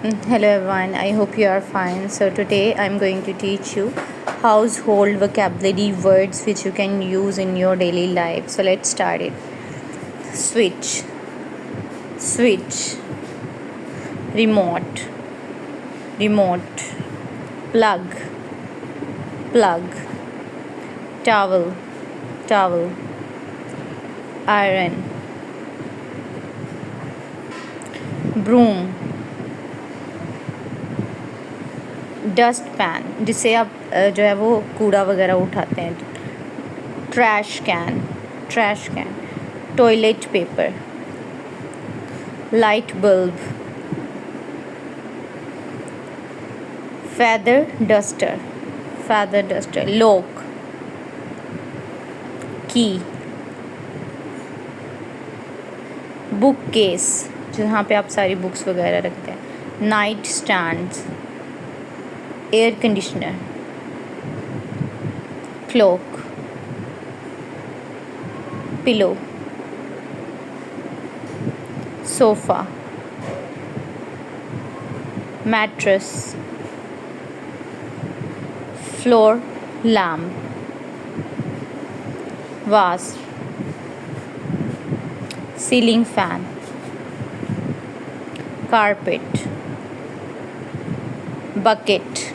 Hello everyone, I hope you are fine. So today I'm going to teach you household vocabulary words which you can use in your daily life. So let's start it. Switch, switch, remote, remote, plug, plug, towel, towel, iron, broom, dustpan जिससे आप जो है वो कूड़ा वगैरह उठाते हैं, trash can, trash can, toilet paper, light bulb, feather duster, feather duster, lock, key, bookcase जहाँ पे आप सारी बुक्स वगैरह रखते हैं, night stands, air conditioner, clock, pillow, sofa, mattress, floor lamp, vase, ceiling fan, carpet, bucket,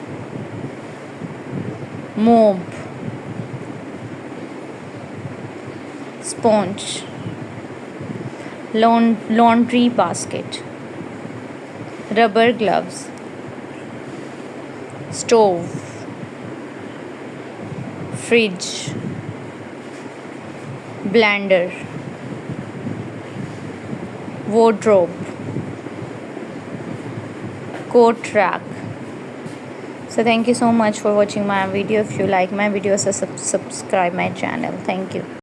mop, sponge, laundry basket, rubber gloves, stove, fridge, blender, wardrobe, coat rack. So thank you so much for watching my video. If you like my video, so subscribe my channel. Thank you.